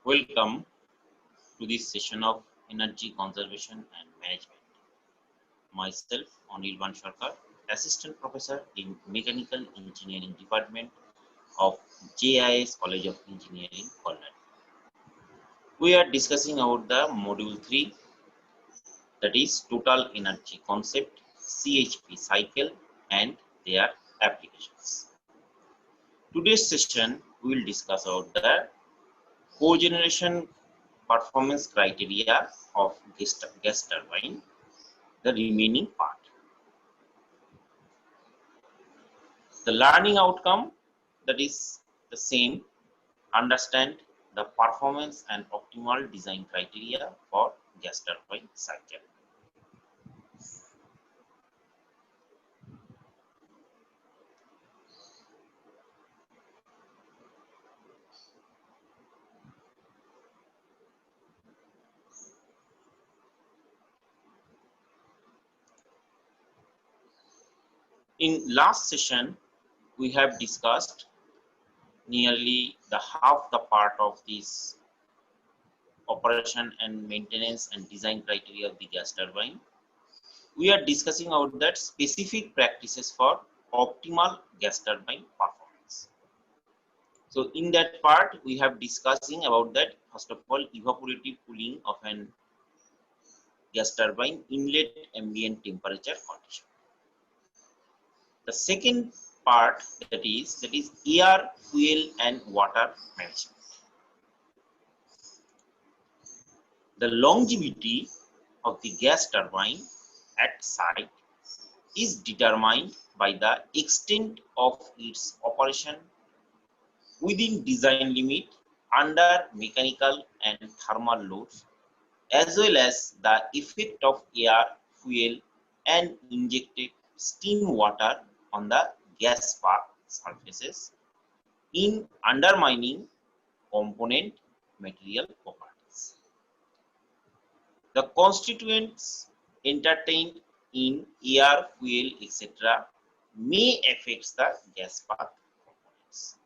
Welcome to this session of Energy Conservation and Management. Myself, Anirban Sarkar, Assistant Professor in Mechanical Engineering Department of JIS College of Engineering, Kolkata. We are discussing about the Module 3, that is Total Energy Concept, CHP cycle and their applications. Today's session we will discuss about the cogeneration performance criteria of gas turbine, the remaining part. The learning outcome, that is the same, understand the performance and optimal design criteria for gas turbine cycle. In last session, we have discussed nearly the half the part of this operation and maintenance and design criteria of the gas turbine. We are discussing about that specific practices for optimal gas turbine performance. So in that part, we have discussing about that, first of all, evaporative cooling of an gas turbine inlet ambient temperature condition. The second part, that is air, fuel and water management. The longevity of the gas turbine at site is determined by the extent of its operation within design limit under mechanical and thermal loads, as well as the effect of air, fuel and injected steam water on the gas path surfaces in undermining component material properties. The constituents entertained in air, fuel, etc. may affect the gas path components.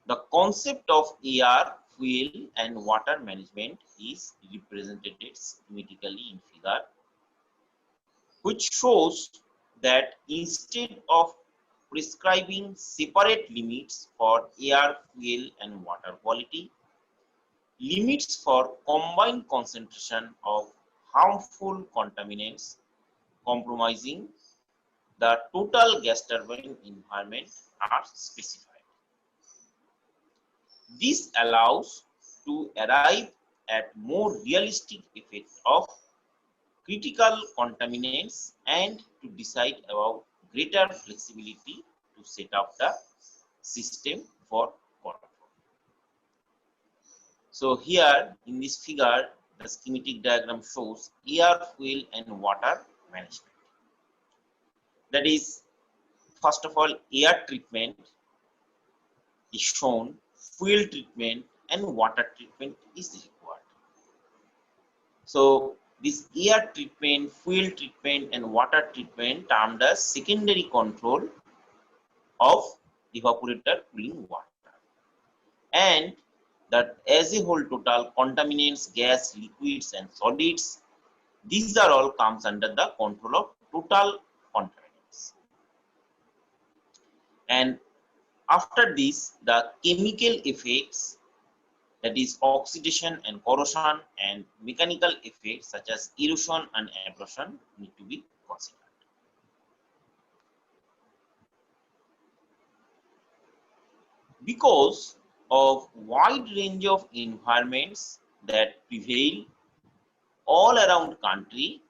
The concept of air, fuel and water management is represented schematically in figure, which shows that instead of prescribing separate limits for air, fuel and water quality, limits for combined concentration of harmful contaminants compromising the total gas turbine environment are specified. This allows to arrive at more realistic effect of critical contaminants and to decide about greater flexibility to set up the system for control. So here in this figure, the schematic diagram shows air, fuel and water management. That is, first of all, air treatment is shown, fuel treatment and water treatment is required. So this air treatment, fuel treatment and water treatment termed as secondary control of evaporator cooling water, and that as a whole total contaminants, gas, liquids and solids, these are all comes under the control of total contaminants. And after this, the chemical effects, that is oxidation and corrosion and mechanical effects such as erosion and abrasion need to be considered. Because of wide range of environments that prevail all around country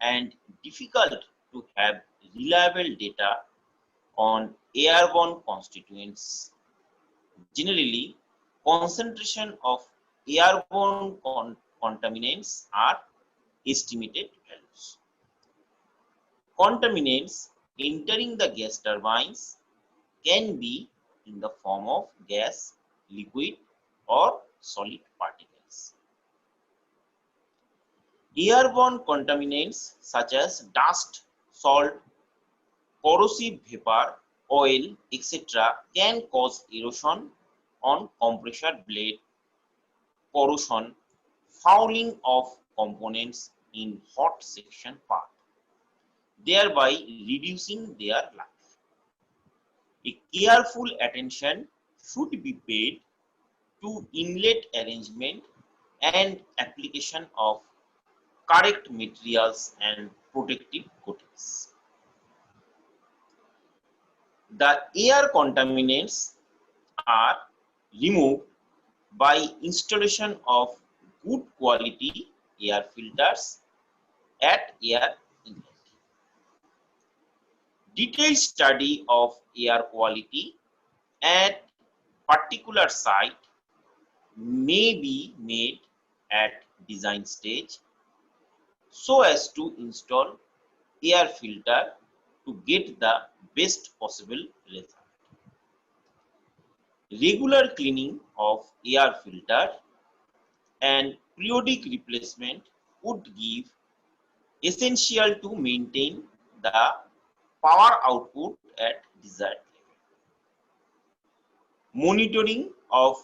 and difficult to have reliable data on airborne constituents, generally concentration of airborne contaminants are estimated values. Contaminants entering the gas turbines can be in the form of gas, liquid or solid particles. Airborne contaminants such as dust, salt, corrosive vapor, oil, etc. can cause erosion on compressor blade corrosion, fouling of components in hot section part, thereby reducing their life. A careful attention should be paid to inlet arrangement and application of correct materials and protective coatings. The air contaminants are removed by installation of good quality air filters at air inlet. Detailed study of air quality at particular site may be made at design stage so as to install air filter to get the best possible result. Regular cleaning of air filter and periodic replacement would give essential to maintain the power output at desired level. Monitoring of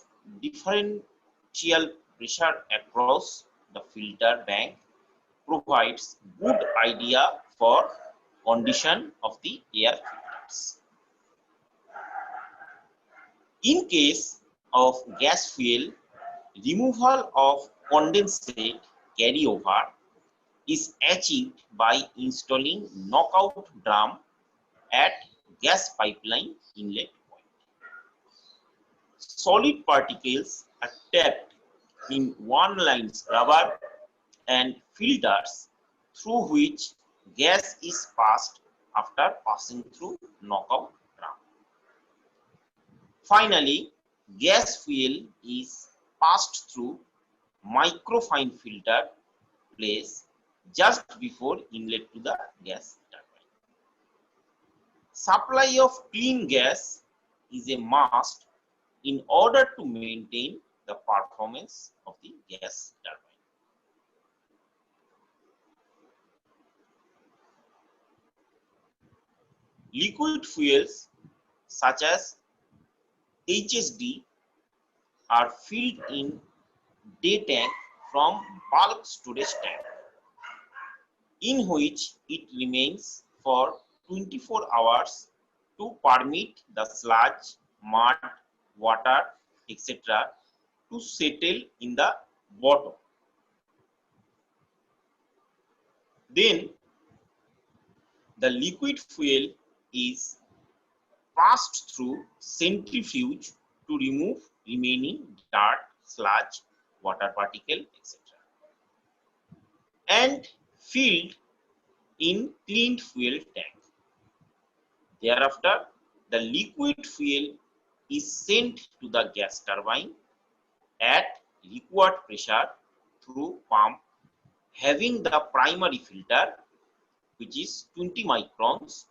differential pressure across the filter bank provides good idea for condition of the air filters. In case of gas fuel, removal of condensate carryover is achieved by installing knockout drum at gas pipeline inlet point. Solid particles are tapped in one-line scrubber and filters through which gas is passed after passing through knockout drum. Finally, gas fuel is passed through microfine filter place just before inlet to the gas turbine. Supply of clean gas is a must in order to maintain the performance of the gas turbine. Liquid fuels such as HSD are filled in day tank from bulk storage tank, in which it remains for 24 hours to permit the sludge, mud, water, etc. to settle in the bottom. Then the liquid fuel is passed through centrifuge to remove remaining dirt, sludge, water particle, etc. and filled in cleaned fuel tank. Thereafter, the liquid fuel is sent to the gas turbine at required pressure through pump having the primary filter, which is 20 microns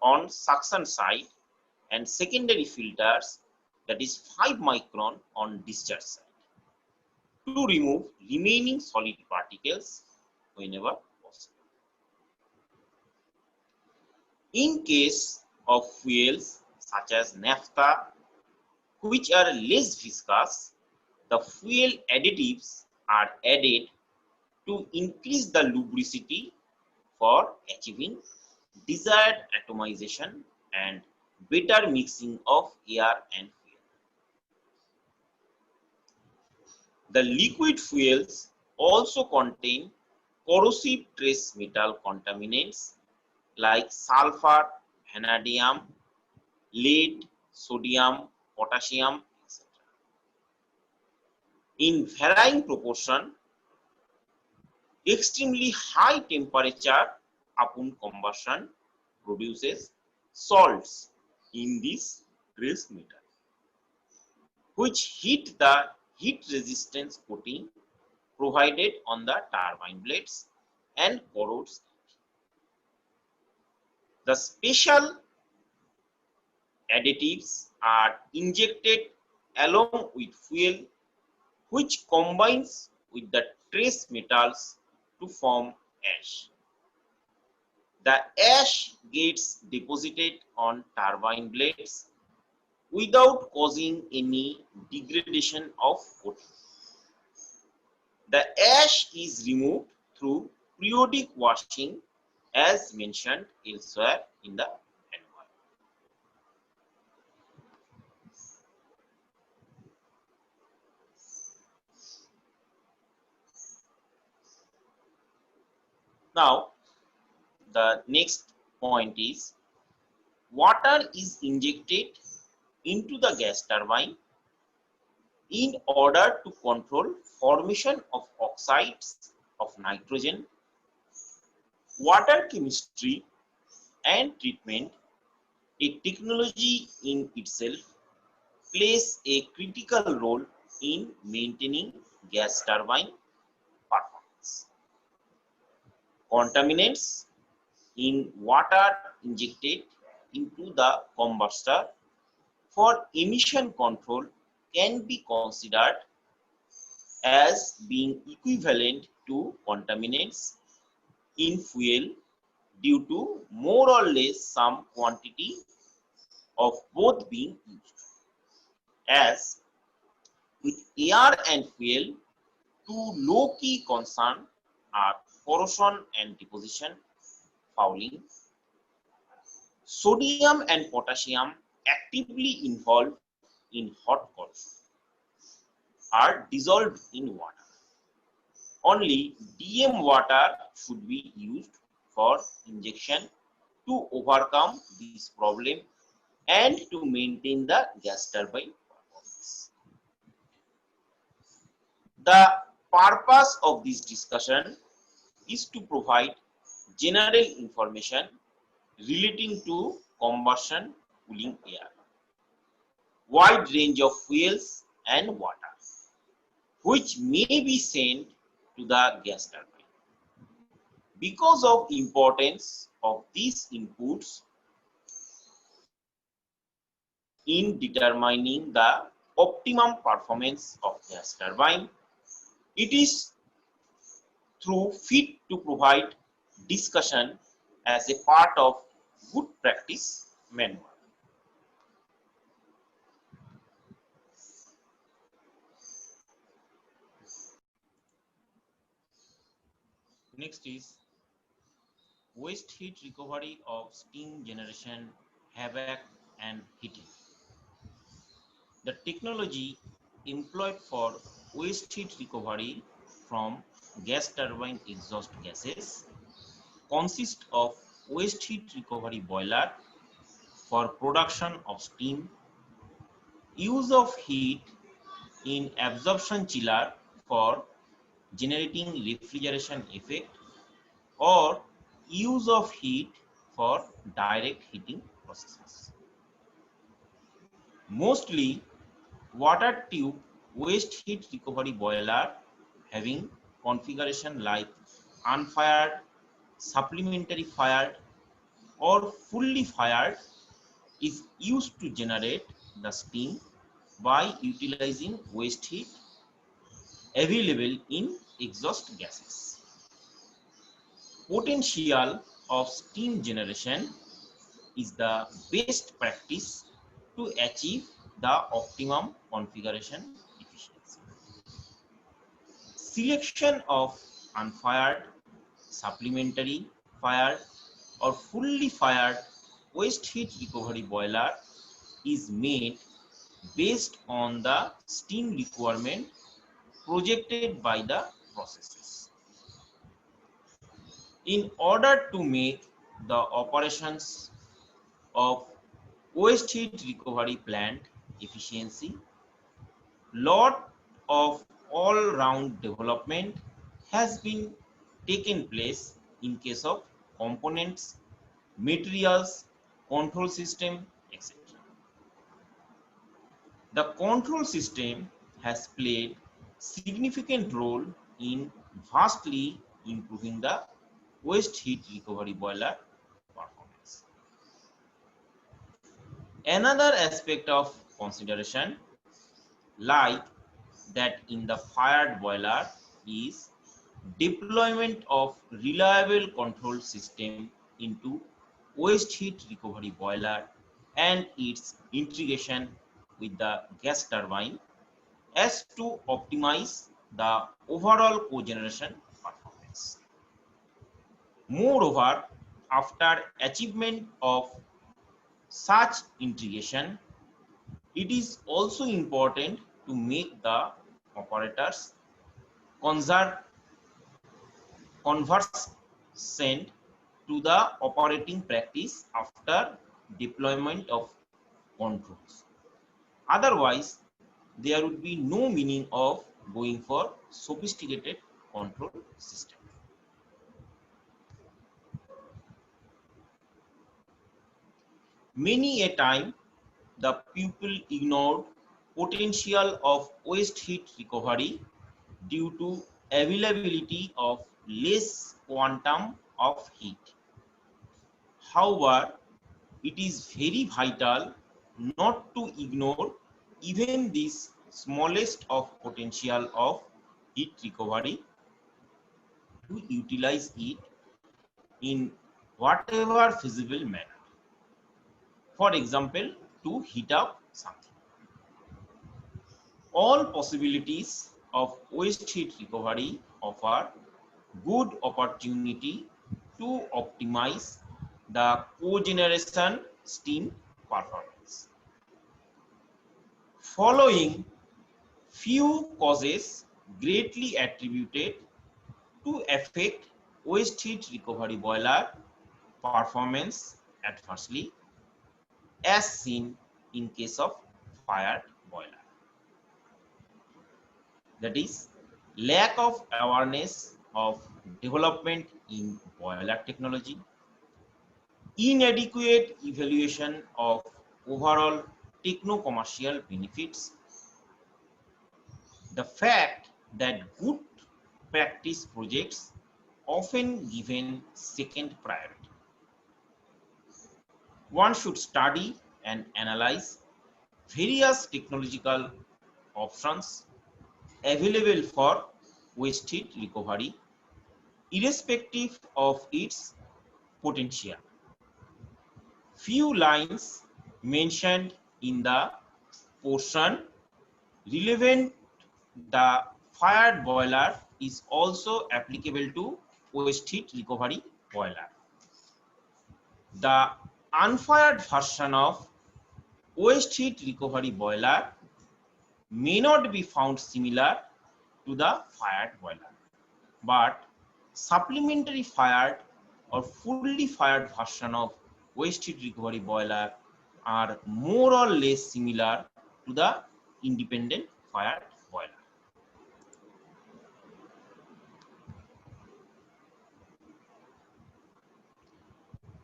on suction side, and secondary filters, that is 5 micron on discharge side, to remove remaining solid particles whenever possible. In case of fuels such as naphtha, which are less viscous, the fuel additives are added to increase the lubricity for achieving desired atomization and better mixing of air and fuel. The liquid fuels also contain corrosive trace metal contaminants like sulfur, vanadium, lead, sodium, potassium, etc. In varying proportion, extremely high temperature upon combustion produces salts in this trace metal, which hit the heat resistance coating provided on the turbine blades and corrodes it. The special additives are injected along with fuel, which combines with the trace metals to form ash. The ash gets deposited on turbine blades without causing any degradation of coating. The ash is removed through periodic washing as mentioned elsewhere in the manual. Now, the next point is water is injected into the gas turbine in order to control formation of oxides of nitrogen. Water chemistry and treatment, a technology in itself, plays a critical role in maintaining gas turbine performance. Contaminants in water injected into the combustor for emission control can be considered as being equivalent to contaminants in fuel due to more or less some quantity of both being used. As with air and fuel, two low-key concerns are corrosion and deposition, fouling. Sodium and potassium actively involved in hot corrosion are dissolved in water. Only DM water should be used for injection to overcome this problem and to maintain the gas turbine performance. The purpose of this discussion is to provide general information relating to combustion cooling air, wide range of fuels and water, which may be sent to the gas turbine. Because of importance of these inputs in determining the optimum performance of gas turbine, it is through fit to provide discussion as a part of good practice manual. Next is waste heat recovery of steam generation, HVAC and heating. The technology employed for waste heat recovery from gas turbine exhaust gases consists of waste heat recovery boiler for production of steam, use of heat in absorption chiller for generating refrigeration effect, or use of heat for direct heating processes. Mostly water tube waste heat recovery boiler having configuration like unfired, supplementary fired or fully fired is used to generate the steam by utilizing waste heat available in exhaust gases. Potential of steam generation is the best practice to achieve the optimum configuration efficiency. Selection of unfired, supplementary fired or fully fired waste heat recovery boiler is made based on the steam requirement projected by the processes. In order to make the operations of waste heat recovery plant efficiency, lot of all-round development has been taken place in case of components, materials, control system, etc. The control system has played significant role in vastly improving the waste heat recovery boiler performance. Another aspect of consideration, like that in the fired boiler, is deployment of reliable control system into waste heat recovery boiler and its integration with the gas turbine as to optimize the overall cogeneration performance. Moreover, after achievement of such integration, it is also important to make the operators conversant to the operating practice after deployment of controls. Otherwise, there would be no meaning of going for sophisticated control system. Many a time, the pupil ignored potential of waste heat recovery due to availability of less quantum of heat. However, it is very vital not to ignore even this smallest of potential of heat recovery to utilize it in whatever feasible manner. For example, to heat up something. All possibilities of waste heat recovery offer good opportunity to optimize the cogeneration steam performance. Following few causes greatly attributed to affect waste heat recovery boiler performance adversely, as seen in case of fired boiler. That is, lack of awareness of development in boiler technology, inadequate evaluation of overall techno-commercial benefits, the fact that good practice projects often given second priority. One should study and analyze various technological options available for waste heat recovery, irrespective of its potential. Few lines mentioned in the portion relevant the fired boiler is also applicable to waste heat recovery boiler. The unfired version of waste heat recovery boiler may not be found similar to the fired boiler, but supplementary fired or fully fired version of waste heat recovery boiler are more or less similar to the independent fired boiler.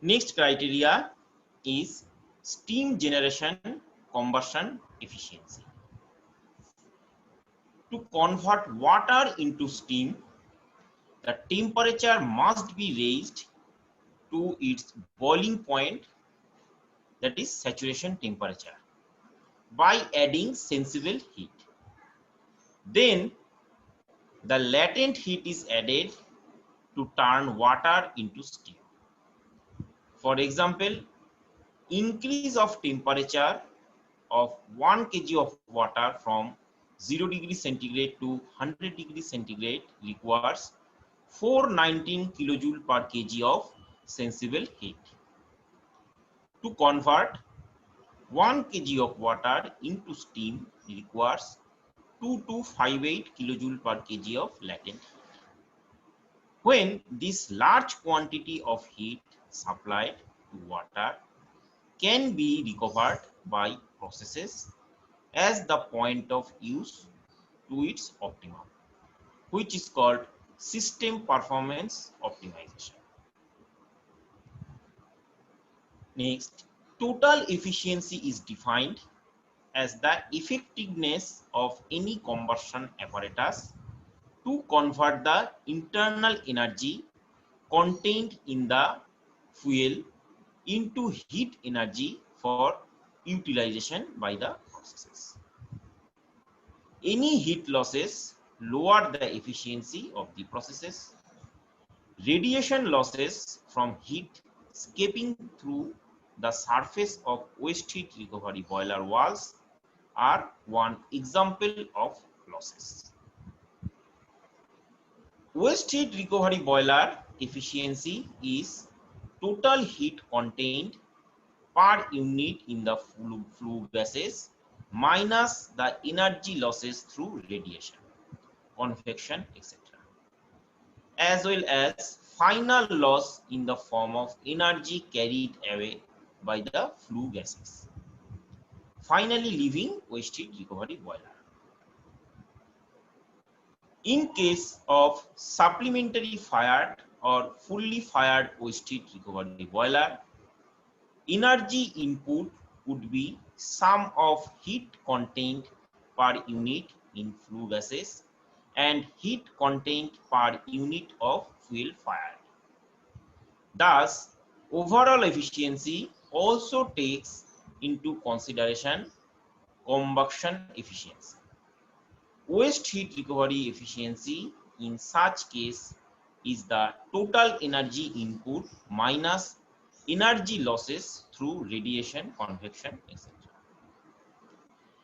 Next criteria is steam generation combustion efficiency. To convert water into steam, the temperature must be raised to its boiling point, that is saturation temperature, by adding sensible heat. Then the latent heat is added to turn water into steam. For example, increase of temperature of 1 kg of water from 0 degree centigrade to 100 degree centigrade requires 419 kilojoule per kg of sensible heat. To convert 1 kg of water into steam requires 2258 kilojoule per kg of latent heat. When this large quantity of heat supplied to water can be recovered by processes as the point of use to its optimum, which is called system performance optimization. Next, total efficiency is defined as the effectiveness of any combustion apparatus to convert the internal energy contained in the fuel into heat energy for utilization by the processes. Any heat losses lower the efficiency of the processes. Radiation losses from heat escaping through the surface of waste heat recovery boiler walls are one example of losses. Waste heat recovery boiler efficiency is total heat contained per unit in the flue gases minus the energy losses through radiation, convection, etc., as well as final loss in the form of energy carried away by the flue gases, finally leaving waste heat recovery boiler. In case of supplementary fired or fully fired waste heat recovery boiler, energy input would be sum of heat contained per unit in flue gases and heat contained per unit of fuel fired. Thus, overall efficiency also takes into consideration combustion efficiency. Waste heat recovery efficiency in such case is the total energy input minus energy losses through radiation, convection, etc.,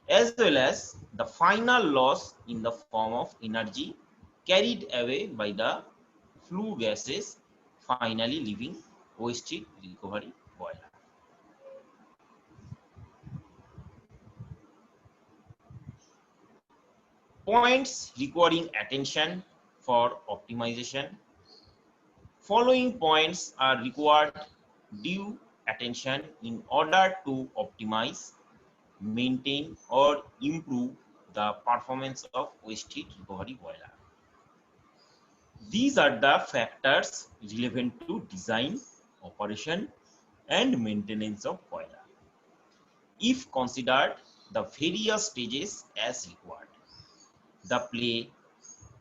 as well as the final loss in the form of energy carried away by the flue gases, finally leaving waste heat recovery boiler. Points requiring attention for optimization. Following points are required due attention in order to optimize, maintain, or improve the performance of waste heat recovery boiler. These are the factors relevant to design, operation, and maintenance of boiler. If considered the various stages as required, they play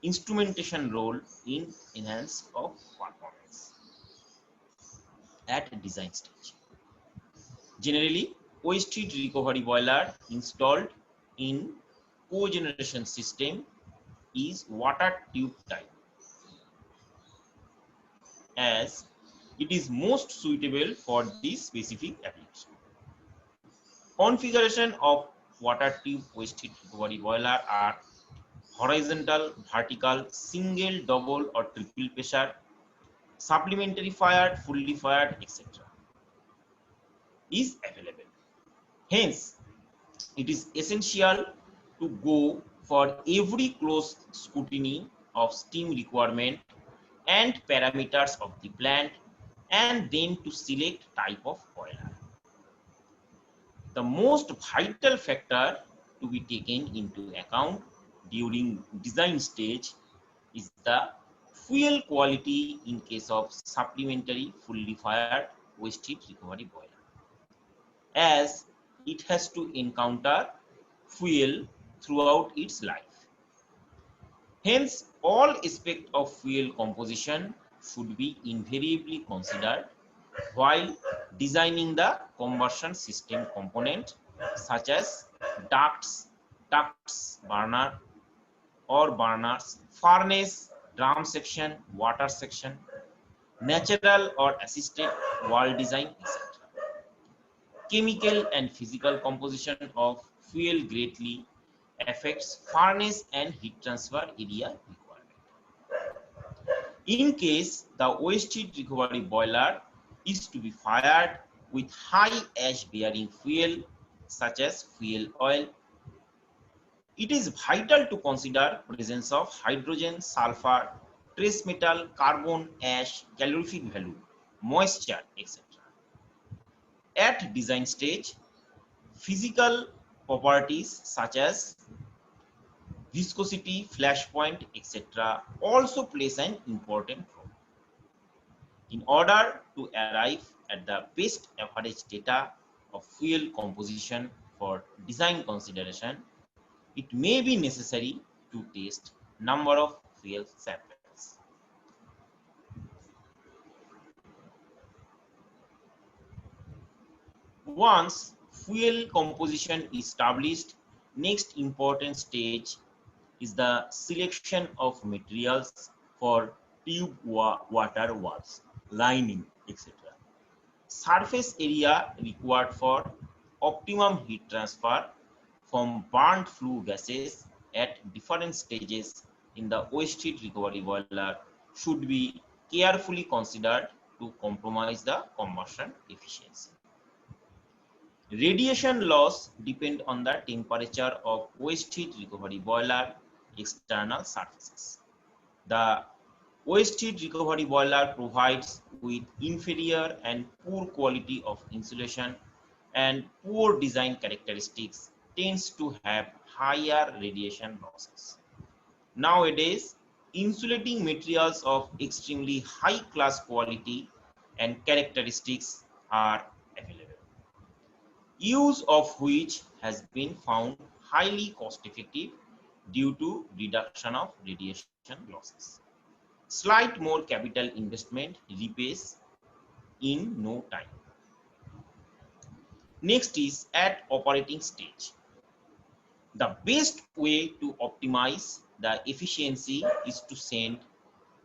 instrumentation role in enhance of performance at design stage. Generally, waste heat recovery boiler installed in cogeneration system is water tube type, as it is most suitable for this specific application. Configuration of water tube waste heat recovery boiler are horizontal, vertical, single, double, or triple pressure, supplementary fired, fully fired, etc. is available. Hence, it is essential to go for every close scrutiny of steam requirement and parameters of the plant, and then to select type of boiler. The most vital factor to be taken into account during design stage is the fuel quality in case of supplementary fully fired waste heat recovery boiler, as it has to encounter fuel throughout its life. Hence, all aspects of fuel composition should be invariably considered while designing the combustion system component, such as ducts, burner or burners, furnace, drum section, water section, natural or assisted wall design, etc. Chemical and physical composition of fuel greatly affects furnace and heat transfer area requirement. In case the waste heat recovery boiler is to be fired with high ash bearing fuel such as fuel oil, it is vital to consider presence of hydrogen, sulfur, trace metal, carbon, ash, calorific value, moisture, etc. At design stage, physical properties such as viscosity, flash point, etc. also plays an important role. In order to arrive at the best average data of fuel composition for design consideration, it may be necessary to test number of fuel samples. Once fuel composition is established, next important stage is the selection of materials for tube water walls, lining, etc. Surface area required for optimum heat transfer from burnt flue gases at different stages in the waste heat recovery boiler should be carefully considered to compromise the combustion efficiency. Radiation loss depends on the temperature of waste heat recovery boiler external surfaces. The waste heat recovery boiler provides with inferior and poor quality of insulation and poor design characteristics tends to have higher radiation losses. Nowadays, insulating materials of extremely high class quality and characteristics are available, use of which has been found highly cost effective due to reduction of radiation losses. Slight more capital investment repays in no time. Next is at operating stage. The best way to optimize the efficiency is to send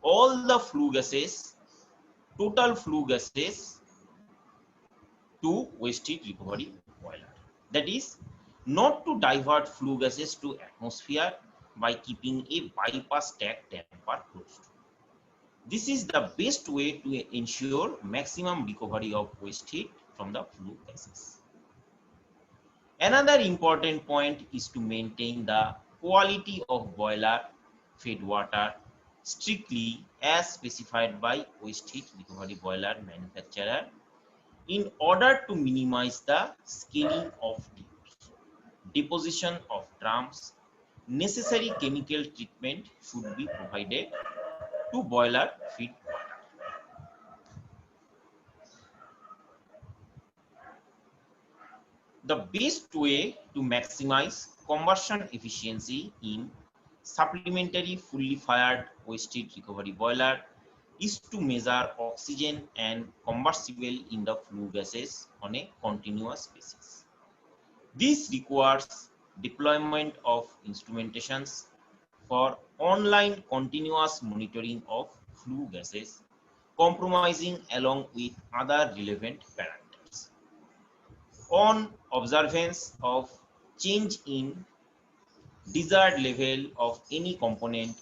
all the flue gases, total flue gases, to waste heat recovery boiler. That is, not to divert flue gases to atmosphere by keeping a bypass stack damper closed. This is the best way to ensure maximum recovery of waste heat from the flue gases. Another important point is to maintain the quality of boiler fed water strictly as specified by waste heat recovery boiler manufacturer in order to minimize the scaling of tubes, deposition of drums. Necessary chemical treatment should be provided to boiler feed water. The best way to maximize combustion efficiency in supplementary fully fired waste heat recovery boiler is to measure oxygen and combustible in the flue gases on a continuous basis. This requires deployment of instrumentations for online continuous monitoring of flue gases, compromising along with other relevant parameters. On observance of change in desired level of any component,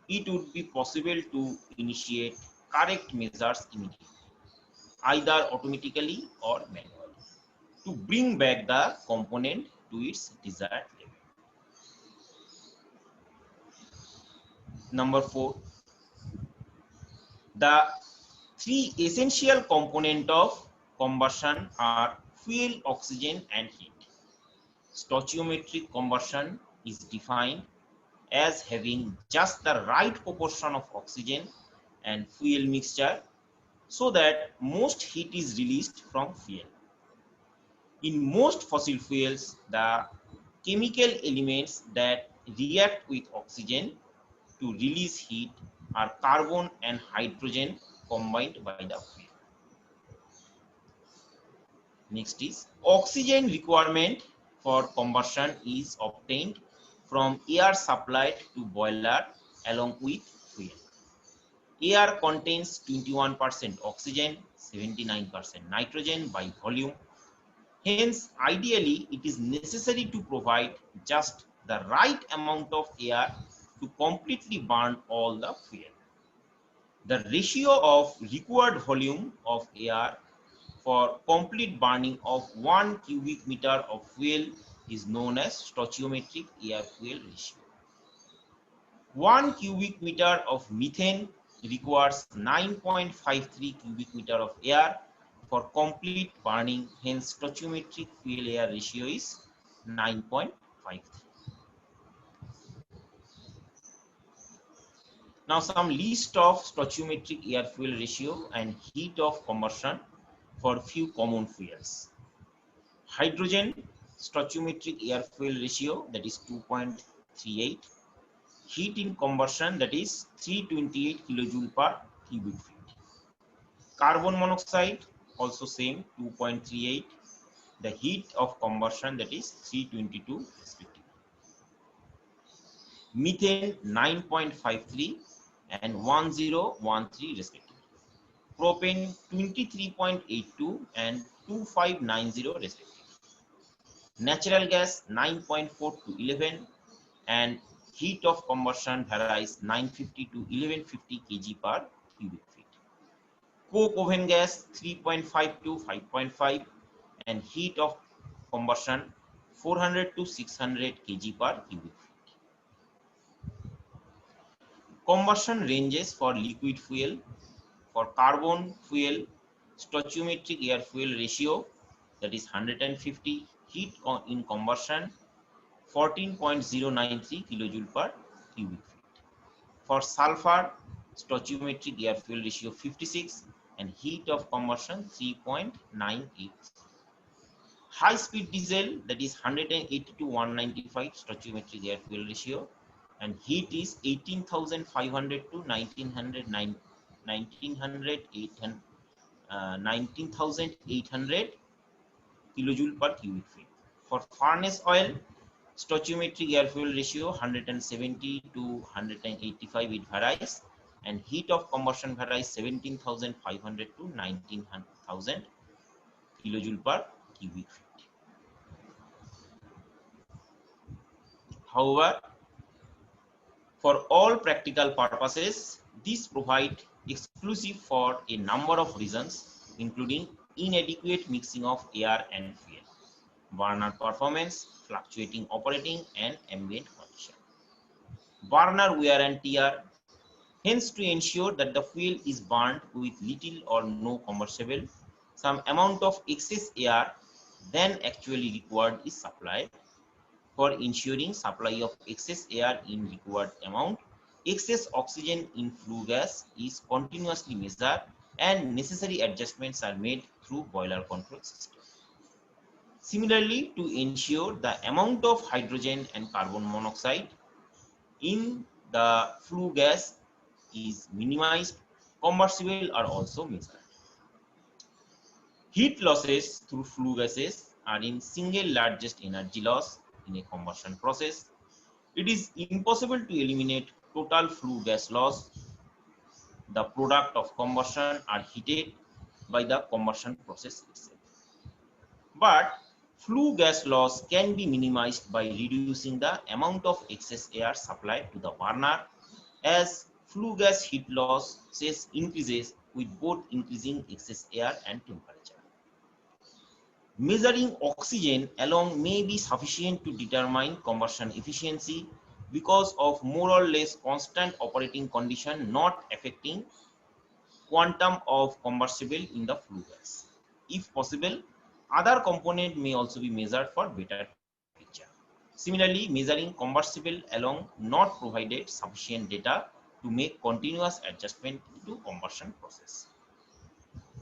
it would be possible to initiate correct measures immediately, either automatically or manually, to bring back the component to its desired level. Number 4, the three essential components of combustion are fuel, oxygen, and heat. Stoichiometric combustion is defined as having just the right proportion of oxygen and fuel mixture so that most heat is released from fuel. In most fossil fuels, the chemical elements that react with oxygen to release heat are carbon and hydrogen combined by the fuel. Next is oxygen requirement for combustion is obtained from air supplied to boiler along with fuel. Air contains 21% oxygen, 79% nitrogen by volume. Hence, ideally, it is necessary to provide just the right amount of air to completely burn all the fuel. The ratio of required volume of air for complete burning of 1 cubic meter of fuel is known as stoichiometric air-fuel ratio. 1 cubic meter of methane requires 9.53 cubic meter of air for complete burning, hence stoichiometric fuel-air ratio is 9.53. Now some list of stoichiometric air-fuel ratio and heat of combustion for few common fuels. Hydrogen stoichiometric air-fuel ratio, that is 2.38. Heat in combustion, that is 328 kilojoule per cubic feet. Carbon monoxide also same, 2.38. The heat of combustion, that is 322 respectively. Methane 9.53 and 1013 respectively. Propane 23.82 and 2590 respectively. Natural gas 9.4 to 11, and heat of combustion varies 950 to 1150 kg per cubic feet. Coke oven gas 3.5 to 5.5, and heat of combustion 400 to 600 kg per cubic feet. Combustion ranges for liquid fuel. For carbon fuel, stoichiometric air fuel ratio, that is 150, heat in combustion 14.093 kilojoule per cubic feet. For sulfur, stoichiometric air fuel ratio 56, and heat of combustion 3.98. High speed diesel, that is 180 to 195 stoichiometric air fuel ratio, and heat is 18,500 to 19,800 kilojoule per cubic feet. For furnace oil, stoichiometric air fuel ratio 170 to 185, it varies, and heat of combustion varies 17,500 to 19,000 kilojoule per cubic feet. However, for all practical purposes, these provide exclusive for a number of reasons, including inadequate mixing of air and fuel, burner performance, fluctuating operating and ambient condition, burner wear and tear. Hence, to ensure that the fuel is burned with little or no combustible, some amount of excess air than actually required is supplied. For ensuring supply of excess air in required amount, excess oxygen in flue gas is continuously measured and necessary adjustments are made through boiler control system. Similarly, to ensure the amount of hydrogen and carbon monoxide in the flue gas is minimized, combustible are also measured. Heat losses through flue gases are in single largest energy loss in a combustion process. It is impossible to eliminate total flue gas loss. The product of combustion are heated by the combustion process itself. But flue gas loss can be minimized by reducing the amount of excess air supplied to the burner, as flue gas heat losses increases with both increasing excess air and temperature. Measuring oxygen alone may be sufficient to determine combustion efficiency because of more or less constant operating condition not affecting quantum of combustible in the flue gas. If possible, other component may also be measured for better picture. Similarly, measuring combustible alone not provided sufficient data to make continuous adjustment to combustion process.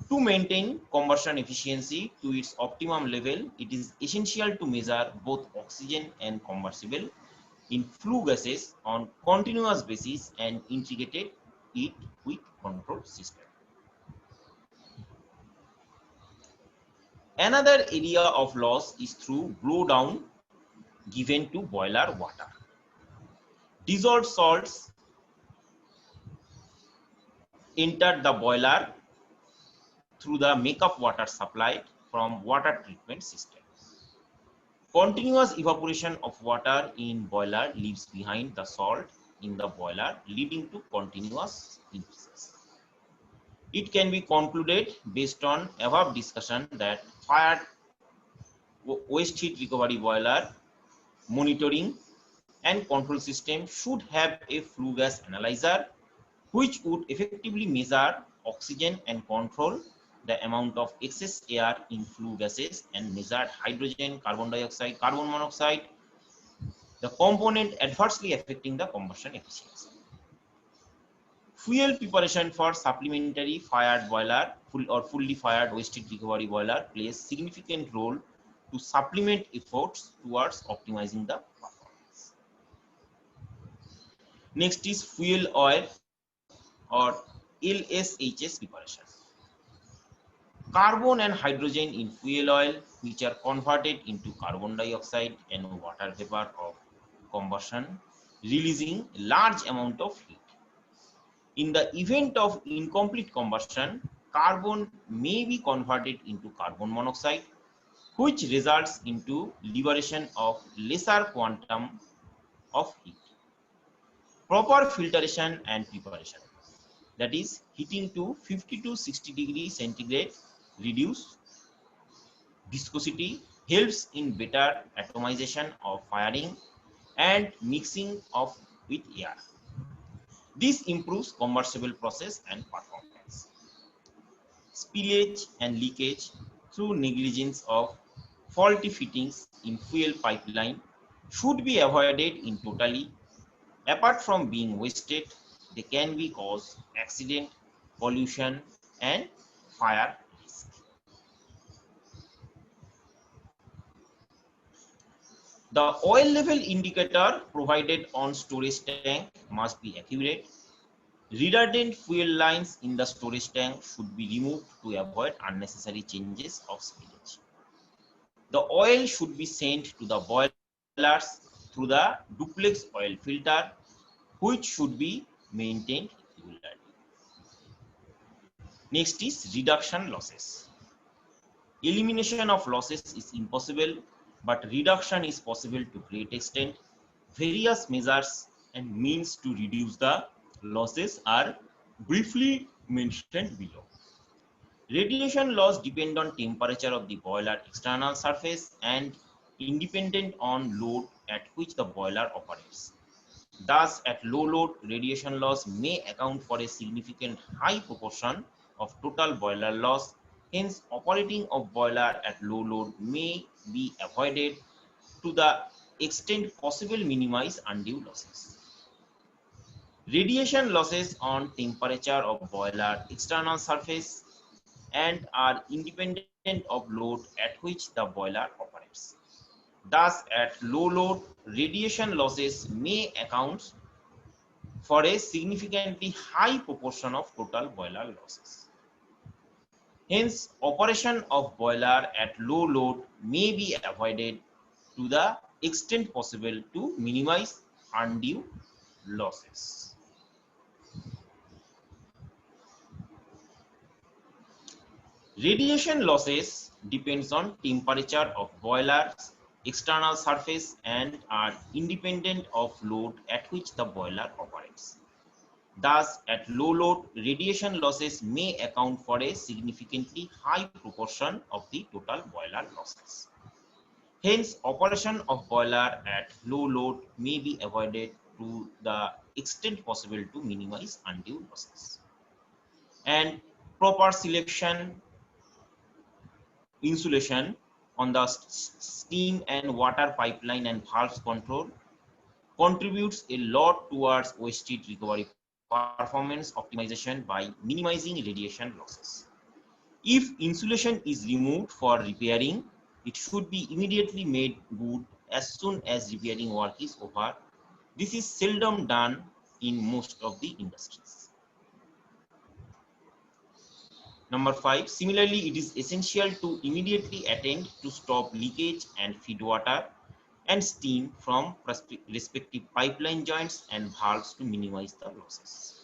To maintain combustion efficiency to its optimum level, it is essential to measure both oxygen and combustible in flue gases on continuous basis and integrated it with control system. Another area of loss is through blowdown given to boiler water. Dissolved salts enter the boiler through the makeup water supplied from water treatment system. Continuous evaporation of water in boiler leaves behind the salt in the boiler, leading to continuous increases. It can be concluded based on above discussion that fired waste heat recovery boiler monitoring and control system should have a flue gas analyzer which would effectively measure oxygen and control the amount of excess air in flue gases and measured hydrogen, carbon dioxide, carbon monoxide, the component adversely affecting the combustion efficiency. Fuel preparation for supplementary fired boiler or fully fired waste heat recovery boiler plays significant role to supplement efforts towards optimizing the performance. Next is fuel oil or LSHS preparation. Carbon and hydrogen in fuel oil, which are converted into carbon dioxide and water vapor of combustion, releasing a large amount of heat. In the event of incomplete combustion, carbon may be converted into carbon monoxide, which results into liberation of lesser quantum of heat. Proper filtration and preparation, that is heating to 50 to 60 degrees centigrade, reduce viscosity, helps in better atomization of firing and mixing of with air. This improves combustible process and performance. Spillage and leakage through negligence of faulty fittings in fuel pipeline should be avoided in totally. Apart from being wasted, they can be cause accident, pollution, and fire risk. The oil level indicator provided on storage tank must be accurate. Redundant fuel lines in the storage tank should be removed to avoid unnecessary changes of spillage. The oil should be sent to the boilers through the duplex oil filter, which should be maintained regularly. Next is reduction losses. Elimination of losses is impossible, but reduction is possible to great extent. Various measures and means to reduce the losses are briefly mentioned below. Radiation loss depend on temperature of the boiler external surface and independent on load at which the boiler operates. Thus, at low load, radiation loss may account for a significant high proportion of total boiler loss. Hence, operating of boiler at low load may be avoided to the extent possible, minimize undue losses. Radiation losses on temperature of boiler external surface and are independent of load at which the boiler operates. Thus, at low load, radiation losses may account for a significantly high proportion of total boiler losses. Hence, operation of boiler at low load may be avoided to the extent possible to minimize undue losses. Radiation losses depends on temperature of boiler's external surface and are independent of load at which the boiler operates. Thus, at low load, radiation losses may account for a significantly high proportion of the total boiler losses. Hence, operation of boiler at low load may be avoided to the extent possible to minimize undue losses. And proper selection, insulation on the steam and water pipeline and valves control contributes a lot towards waste heat recovery performance optimization by minimizing radiation losses. If insulation is removed for repairing, it should be immediately made good as soon as repairing work is over. This is seldom done in most of the industries. Number 5, similarly, it is essential to immediately attend to stop leakage and feed water and steam from respective pipeline joints and valves to minimize the losses.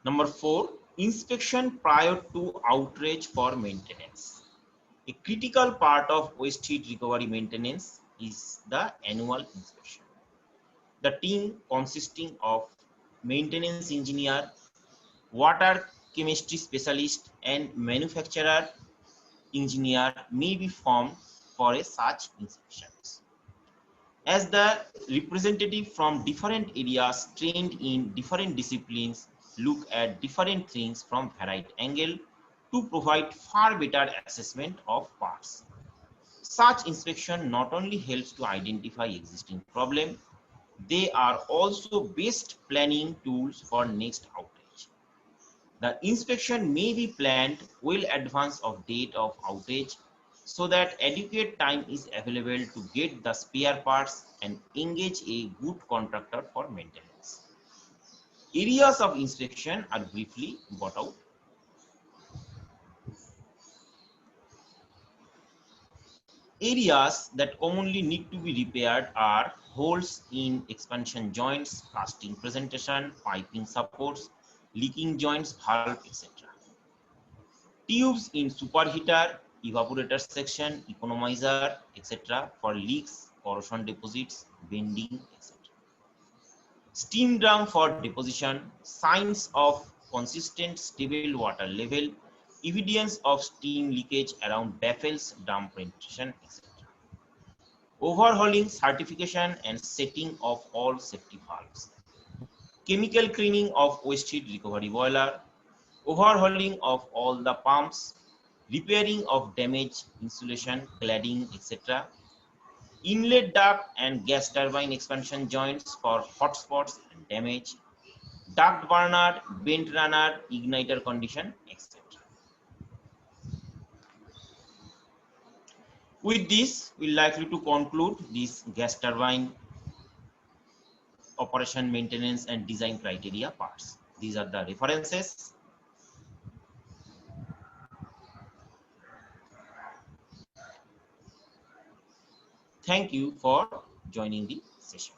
Number 4, inspection prior to outage for maintenance. A critical part of waste heat recovery maintenance is the annual inspection. The team consisting of maintenance engineer, water chemistry specialist, and manufacturer engineer may be formed for a such inspections. As the representative from different areas trained in different disciplines look at different things from varied angle to provide far better assessment of parts. Such inspection not only helps to identify existing problem, they are also best planning tools for next outage. The inspection may be planned well advance of date of outage so that adequate time is available to get the spare parts and engage a good contractor for maintenance. Areas of inspection are briefly brought out. Areas that commonly need to be repaired are holes in expansion joints, casting presentation, piping supports, leaking joints, valve, etc. tubes in superheater, evaporator section, economizer, etc. for leaks, corrosion deposits, bending, etc. Steam drum for deposition, signs of consistent stable water level, evidence of steam leakage around baffles, drum penetration, etc. Overhauling, certification and setting of all safety valves. Chemical cleaning of waste heat recovery boiler, overhauling of all the pumps, repairing of damaged insulation, cladding, etc. Inlet duct and gas turbine expansion joints for hotspots and damage, duct burner, bent runner, igniter condition, etc. With this, we likely to conclude this gas turbine operation, maintenance and design criteria parts. These are the references. Thank you for joining the session.